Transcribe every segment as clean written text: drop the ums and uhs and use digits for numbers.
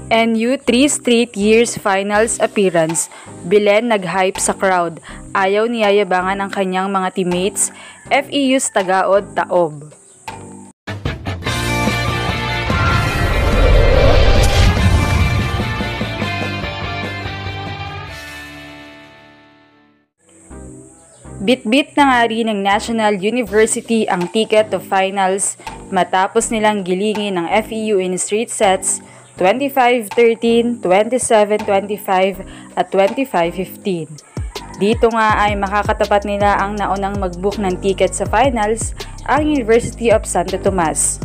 NU 3 straight years finals appearance. Belen nag-hype sa crowd. Ayaw niyayabangan ang kanyang mga teammates. FEU's Tagaod taob. Bit-bit na nga rin ng National University ang ticket to finals matapos nilang gilingin ng FEU in straight sets 25-13, 27-25 at 25-15. Dito nga ay makakatapat nila ang naunang mag-book ng ticket sa finals, ang University of Santo Tomas.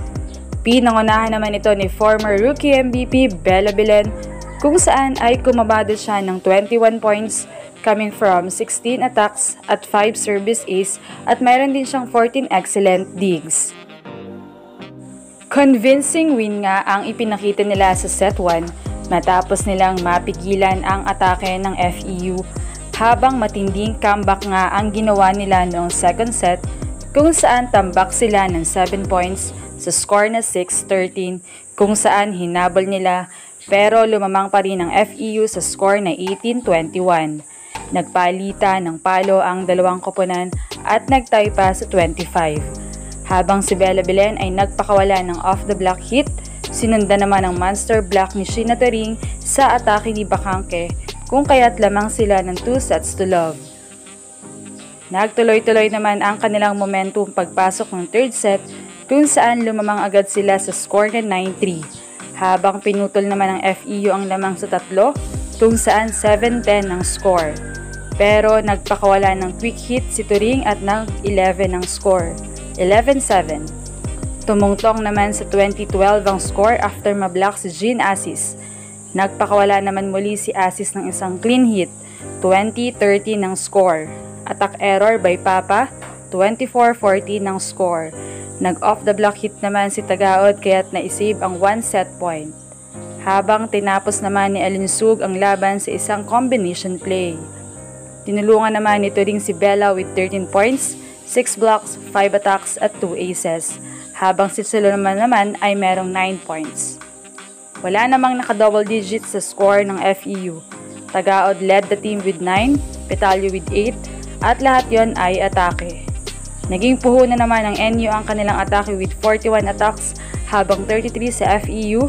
Pinangunahan naman ito ni former rookie MVP Bella Belen kung saan ay kumabado siya ng 21 points coming from 16 attacks at 5 service ace at mayroon din siyang 14 excellent digs. Convincing win nga ang ipinakita nila sa set 1 matapos nilang mapigilan ang atake ng FEU habang matinding comeback nga ang ginawa nila noong second set kung saan tambak sila ng 7 points sa score na 6-13 kung saan hinabol nila pero lumamang pa rin ang FEU sa score na 18-21. Nagpalita ng palo ang dalawang koponan at nagtie pa sa 25. Habang si Bella Belen ay nagpakawala ng off-the-block hit, sinundan naman ang monster block ni Sheena Taring sa atake ni Bakangke kung kaya't lamang sila ng 2 sets to love. Nagtuloy-tuloy naman ang kanilang momentum pagpasok ng third set kung saan lumamang agad sila sa score na 9-3 habang pinutol naman ng FEU ang lamang sa tatlo kung saan 7-10 ang score. Pero nagpakawala ng quick hit si Turing at nag-11 ang score. 11-7. Tumungtong naman sa 2012 ang score after mablock si Jean Assis. Nagpakawala naman muli si Assis ng isang clean hit, 20-13 ng score. Attack error by Papa, 24-14 ng score. Nag-off the block hit naman si Tagaod kaya't na-save ang 1 set point. Habang tinapos naman ni Alinsug ang laban sa isang combination play. Tinulungan naman ni Turing si Bella with 13 points, 6 blocks, 5 attacks at 2 aces, habang si Solomon naman ay merong 9 points. Wala namang naka-double digits sa score ng FEU. Tagaod led the team with 9, Petalyo with 8, at lahat yon ay atake. Naging puhunan naman ng NU ang kanilang atake with 41 attacks, habang 33 sa FEU,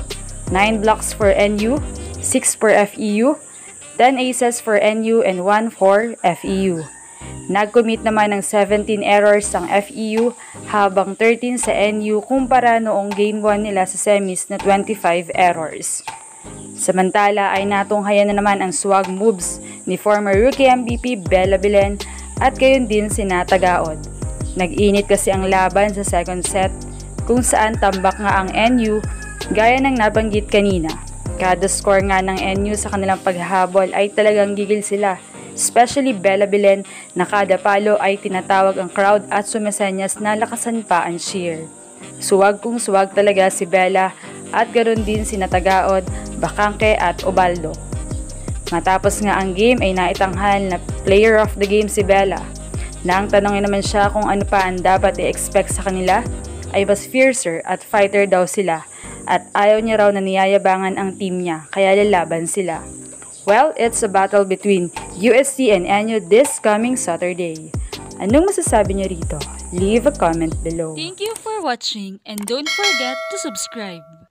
9 blocks for NU, 6 per FEU, 10 aces for NU and 1 for FEU. Nag-commit naman ng 17 errors ang FEU habang 13 sa NU kumpara noong Game 1 nila sa semis na 25 errors. Samantala ay natunghayan na naman ang swag moves ni former rookie MVP Bella Belen at gayon din si Tagaod. Nag-init kasi ang laban sa second set kung saan tambak nga ang NU gaya ng nabanggit kanina. Kada score nga ng NU sa kanilang paghahabol ay talagang gigil sila. Especially Bella Belen na kada palo ay tinatawag ang crowd at sumesenyas na lakasan pa ang cheer. Suwag kung suwag talaga si Bella at garon din si Tagaod, Bakangke at Ubaldo. Matapos nga ang game ay naitanghal na player of the game si Bella. Nang tanongin naman siya kung ano pa ang dapat i-expect sa kanila, ay mas fiercer at fighter daw sila at ayaw niya raw na niyayabangan ang team niya kaya lalaban sila. Well, it's a battle between UST and NU this coming Saturday. Anong masasabi niyo rito? Leave a comment below. Thank you for watching and don't forget to subscribe.